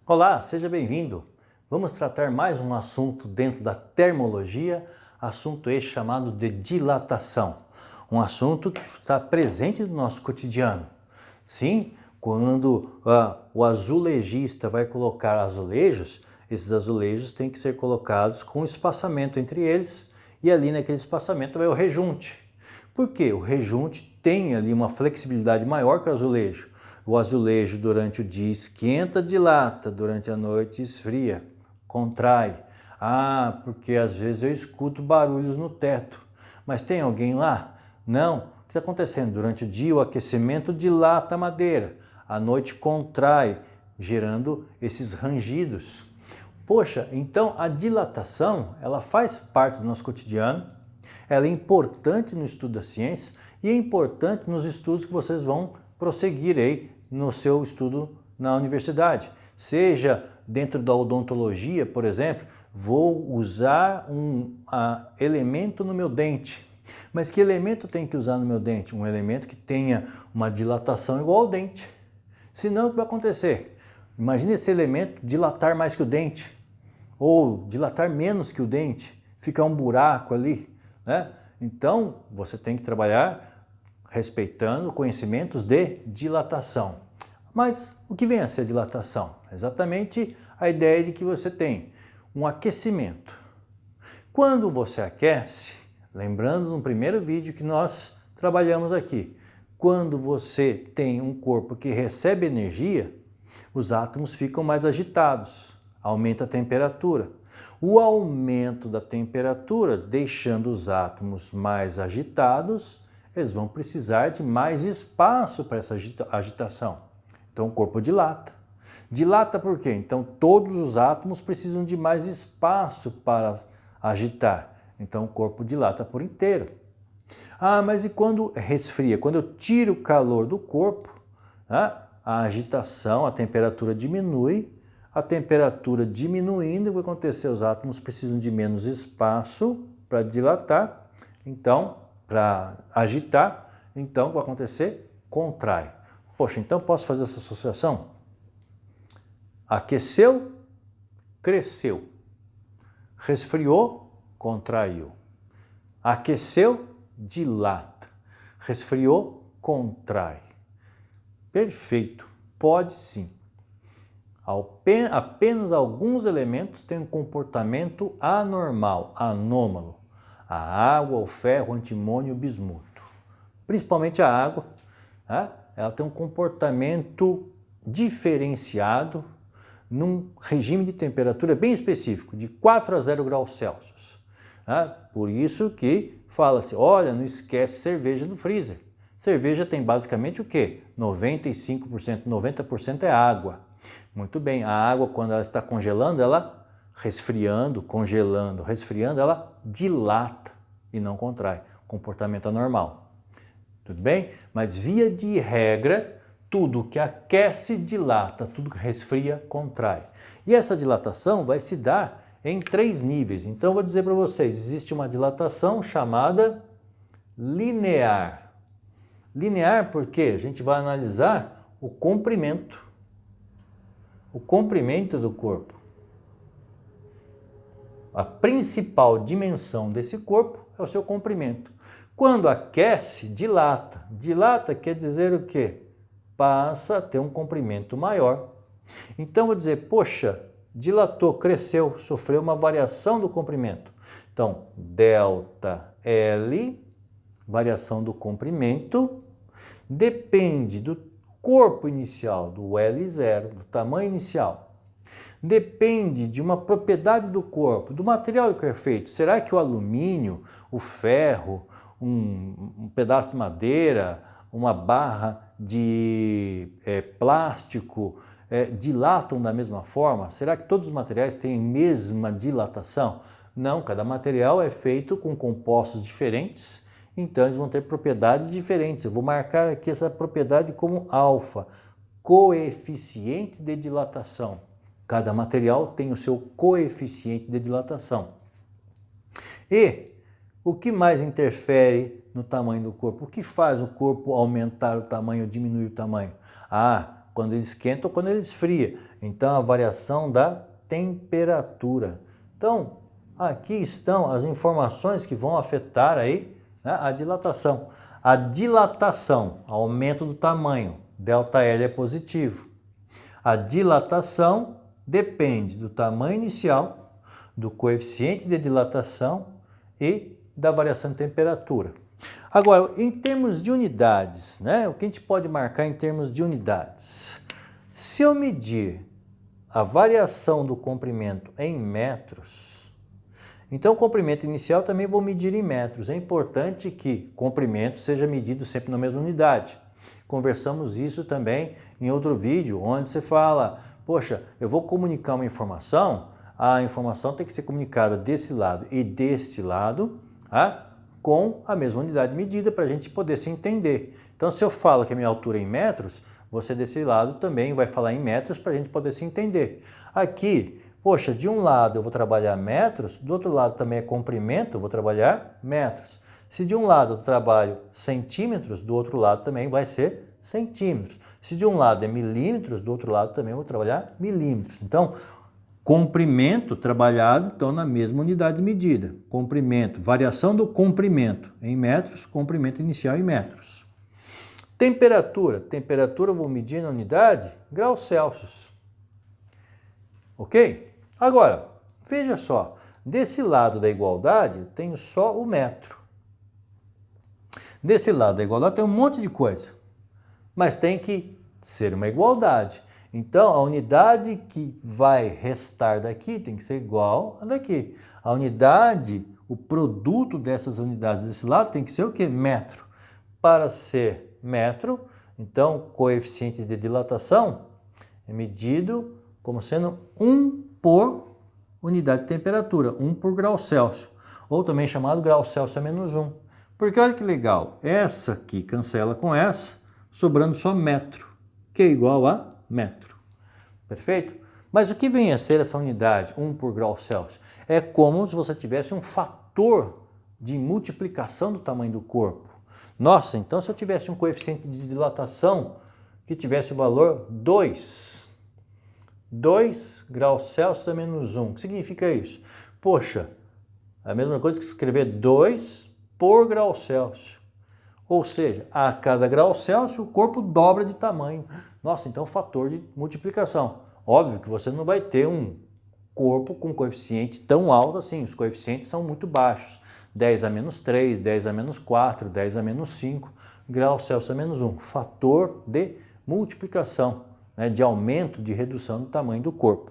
Olá, seja bem-vindo. Vamos tratar mais um assunto dentro da termologia, assunto este chamado de dilatação. Um assunto que está presente no nosso cotidiano. Sim, quando o azulejista vai colocar azulejos, esses azulejos têm que ser colocados com espaçamento entre eles e ali naquele espaçamento vai o rejunte. Por quê? O rejunte tem ali uma flexibilidade maior que o azulejo. O azulejo durante o dia esquenta, dilata, durante a noite esfria, contrai. Ah, porque às vezes eu escuto barulhos no teto. Mas tem alguém lá? Não. O que está acontecendo? Durante o dia o aquecimento dilata a madeira, à noite contrai, gerando esses rangidos. Poxa, então a dilatação, ela faz parte do nosso cotidiano, ela é importante no estudo da ciência e é importante nos estudos que vocês vão prosseguir aí no seu estudo na universidade. Seja dentro da odontologia, por exemplo, vou usar um elemento no meu dente. Mas que elemento tem que usar no meu dente? Um elemento que tenha uma dilatação igual ao dente. Senão, o que vai acontecer? Imagine esse elemento dilatar mais que o dente, ou dilatar menos que o dente, ficar um buraco ali, né? Então, você tem que trabalhar respeitando conhecimentos de dilatação. Mas o que vem a ser dilatação? Exatamente a ideia de que você tem um aquecimento. Quando você aquece, lembrando no primeiro vídeo que nós trabalhamos aqui, quando você tem um corpo que recebe energia, os átomos ficam mais agitados, aumenta a temperatura. O aumento da temperatura, deixando os átomos mais agitados, eles vão precisar de mais espaço para essa agitação. Então o corpo dilata. Dilata por quê? Então todos os átomos precisam de mais espaço para agitar. Então o corpo dilata por inteiro. Ah, mas e quando resfria? Quando eu tiro o calor do corpo, a agitação, a temperatura diminui. A temperatura diminuindo, o que vai acontecer? Os átomos precisam de menos espaço para dilatar, então, para agitar, então, o que vai acontecer? Contrai. Poxa, então posso fazer essa associação? Aqueceu, cresceu. Resfriou, contraiu. Aqueceu, dilata. Resfriou, contrai. Perfeito, pode sim. Apenas alguns elementos têm um comportamento anormal, anômalo. A água, o ferro, o antimônio e o bismuto. Principalmente a água, né? Ela tem um comportamento diferenciado num regime de temperatura bem específico, de 4 a 0 graus Celsius. Né? Por isso que fala-se, olha, não esquece cerveja no freezer. Cerveja tem basicamente o quê? 95%, 90% é água. Muito bem, a água quando ela está congelando, ela resfriando, congelando, resfriando, ela dilata e não contrai. Comportamento anormal. Tudo bem? Mas via de regra, tudo que aquece dilata, tudo que resfria contrai. E essa dilatação vai se dar em 3 níveis. Então eu vou dizer para vocês, existe uma dilatação chamada linear. Linear porque a gente vai analisar o comprimento do corpo. A principal dimensão desse corpo é o seu comprimento. Quando aquece, dilata. Dilata quer dizer o quê? Passa a ter um comprimento maior. Então, vou dizer, poxa, dilatou, cresceu, sofreu uma variação do comprimento. Então, delta L, variação do comprimento, depende do corpo inicial, do L0, do tamanho inicial. Depende de uma propriedade do corpo, do material que é feito. Será que o alumínio, o ferro, um pedaço de madeira, uma barra de plástico dilatam da mesma forma? Será que todos os materiais têm a mesma dilatação? Não, cada material é feito com compostos diferentes, então eles vão ter propriedades diferentes. Eu vou marcar aqui essa propriedade como alfa, coeficiente de dilatação. Cada material tem o seu coeficiente de dilatação. E o que mais interfere no tamanho do corpo? O que faz o corpo aumentar o tamanho ou diminuir o tamanho? Ah, quando ele esquenta ou quando ele esfria. Então, a variação da temperatura. Então, aqui estão as informações que vão afetar aí, né, a dilatação. A dilatação, aumento do tamanho, ΔL é positivo. A dilatação depende do tamanho inicial, do coeficiente de dilatação e da variação de temperatura. Agora, em termos de unidades, né, o que a gente pode marcar em termos de unidades? Se eu medir a variação do comprimento em metros, então o comprimento inicial também vou medir em metros. É importante que comprimento seja medido sempre na mesma unidade. Conversamos isso também em outro vídeo, onde você fala, poxa, eu vou comunicar uma informação, a informação tem que ser comunicada desse lado e deste lado, tá? Com a mesma unidade medida para a gente poder se entender. Então, se eu falo que a minha altura é em metros, você desse lado também vai falar em metros para a gente poder se entender. Aqui, poxa, de um lado eu vou trabalhar metros, do outro lado também é comprimento, eu vou trabalhar metros. Se de um lado eu trabalho centímetros, do outro lado também vai ser centímetros. Se de um lado é milímetros, do outro lado também eu vou trabalhar milímetros. Então, comprimento trabalhado, então, na mesma unidade de medida. Comprimento, variação do comprimento em metros, comprimento inicial em metros. Temperatura, temperatura eu vou medir na unidade graus Celsius. Ok? Agora, veja só, desse lado da igualdade eu tenho só o metro. Desse lado da igualdade tem um monte de coisa, mas tem que ser uma igualdade. Então, a unidade que vai restar daqui tem que ser igual a daqui. A unidade, o produto dessas unidades desse lado tem que ser o quê? Metro. Para ser metro, então, o coeficiente de dilatação é medido como sendo 1 por unidade de temperatura, 1 por grau Celsius, ou também chamado grau Celsius a menos 1. Porque olha que legal, essa aqui cancela com essa, sobrando só metro, que é igual a metro. Perfeito? Mas o que vem a ser essa unidade, 1 por grau Celsius? É como se você tivesse um fator de multiplicação do tamanho do corpo. Nossa, então se eu tivesse um coeficiente de dilatação que tivesse o valor 2 graus Celsius a menos 1, o que significa isso? Poxa, é a mesma coisa que escrever 2 por grau Celsius. Ou seja, a cada grau Celsius o corpo dobra de tamanho. Nossa, então fator de multiplicação. Óbvio que você não vai ter um corpo com coeficiente tão alto assim, os coeficientes são muito baixos. 10 a menos 3, 10 a menos 4, 10 a menos 5, graus Celsius a menos 1. Fator de multiplicação, né, de aumento, de redução do tamanho do corpo.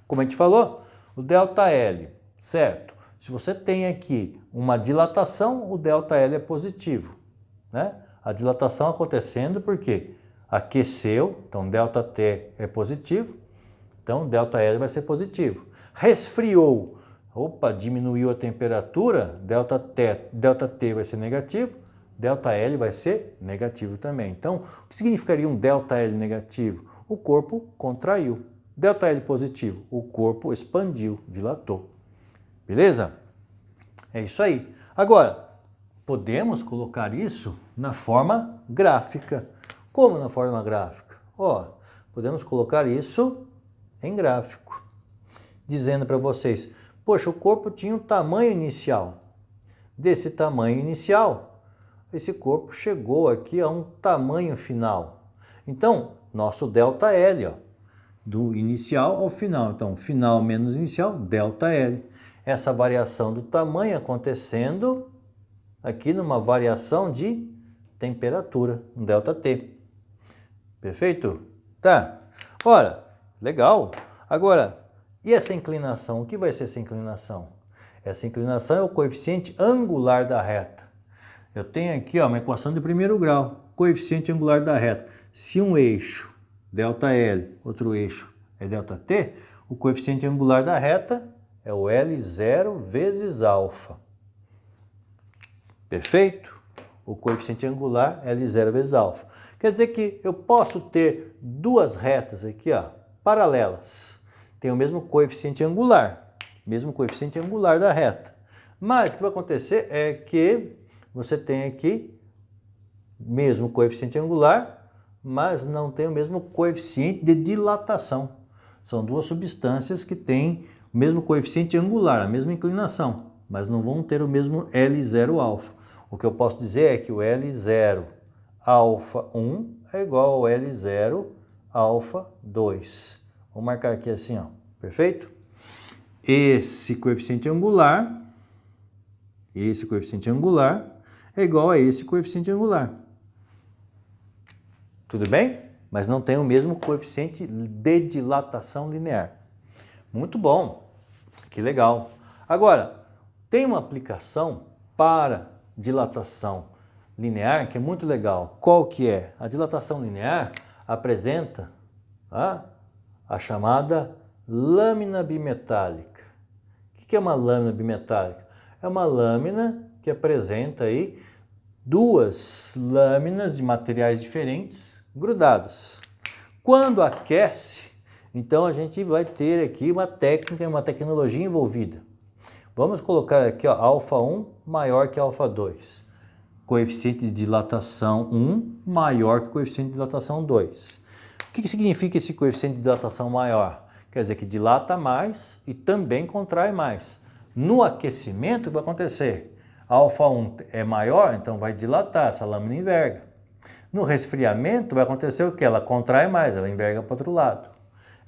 Como a gente falou, o ΔL, certo? Se você tem aqui uma dilatação, o ΔL é positivo, né? A dilatação acontecendo porque aqueceu, então ΔT é positivo, então ΔL vai ser positivo. Resfriou, opa, diminuiu a temperatura, ΔT vai ser negativo, ΔL vai ser negativo também. Então, o que significaria um ΔL negativo? O corpo contraiu. ΔL positivo, o corpo expandiu, dilatou. Beleza? É isso aí. Agora, podemos colocar isso na forma gráfica. Como na forma gráfica? Ó, podemos colocar isso em gráfico, dizendo para vocês, poxa, o corpo tinha um tamanho inicial. Desse tamanho inicial, esse corpo chegou aqui a um tamanho final. Então, nosso ΔL, ó, do inicial ao final. Então, final menos inicial, ΔL. Essa variação do tamanho acontecendo aqui numa variação de temperatura, um ΔT. Perfeito? Tá. Ora, legal. Agora, e essa inclinação? O que vai ser essa inclinação? Essa inclinação é o coeficiente angular da reta. Eu tenho aqui ó, uma equação de primeiro grau, coeficiente angular da reta. Se um eixo, ΔL, outro eixo é ΔT, o coeficiente angular da reta é o L0 vezes alfa. Perfeito? O coeficiente angular é L0 vezes alfa. Quer dizer que eu posso ter duas retas aqui, ó, paralelas. Tem o mesmo coeficiente angular da reta. Mas o que vai acontecer é que você tem aqui mesmo coeficiente angular, mas não tem o mesmo coeficiente de dilatação. São duas substâncias que têm o mesmo coeficiente angular, a mesma inclinação, mas não vão ter o mesmo L0 alfa. O que eu posso dizer é que o L0 alfa 1 é igual ao L0 alfa 2. Vou marcar aqui assim, ó, perfeito? Esse coeficiente angular é igual a esse coeficiente angular. Tudo bem? Mas não tem o mesmo coeficiente de dilatação linear. Muito bom, que legal. Agora, tem uma aplicação para dilatação linear que é muito legal. Qual que é? A dilatação linear apresenta a chamada lâmina bimetálica. O que é uma lâmina bimetálica? É uma lâmina que apresenta aí duas lâminas de materiais diferentes grudadas. Quando aquece, então a gente vai ter aqui uma técnica, uma tecnologia envolvida. Vamos colocar aqui, ó, alfa 1 maior que alfa 2. Coeficiente de dilatação 1 maior que o coeficiente de dilatação 2. O que significa esse coeficiente de dilatação maior? Quer dizer que dilata mais e também contrai mais. No aquecimento, o que vai acontecer? Alfa 1 é maior, então vai dilatar, essa lâmina enverga. No resfriamento, vai acontecer o quê? Ela contrai mais, ela enverga para o outro lado.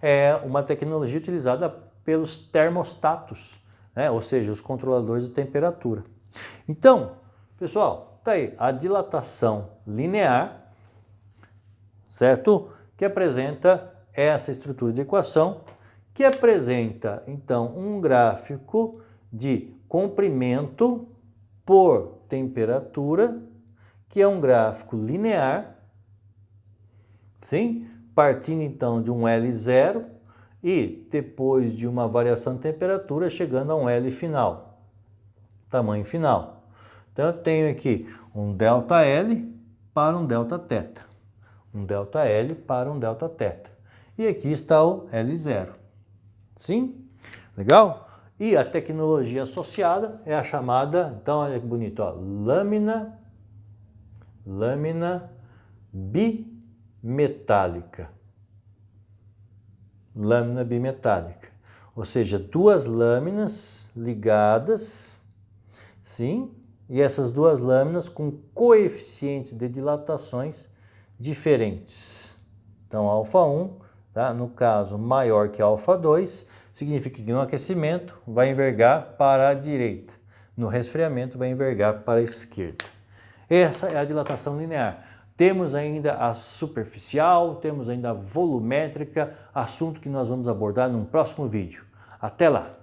É uma tecnologia utilizada pelos termostatos, né? Ou seja, os controladores de temperatura. Então, pessoal, tá aí a dilatação linear, certo? Que apresenta essa estrutura de equação, que apresenta, então, um gráfico de comprimento por temperatura, que é um gráfico linear, sim? Partindo, então, de um L0 e depois de uma variação de temperatura, chegando a um L final, tamanho final. Então, eu tenho aqui um ΔL para um Δθ. Um ΔL para um Δθ. E aqui está o L0. Sim? Legal? E a tecnologia associada é a chamada, então olha que bonito, ó, lâmina bimetálica. Lâmina bimetálica. Ou seja, duas lâminas ligadas, sim? E essas duas lâminas com coeficientes de dilatações diferentes. Então, alfa 1, tá? No caso, maior que alfa 2, significa que no aquecimento vai envergar para a direita. No resfriamento vai envergar para a esquerda. Essa é a dilatação linear. Temos ainda a superficial, temos ainda a volumétrica, assunto que nós vamos abordar num próximo vídeo. Até lá!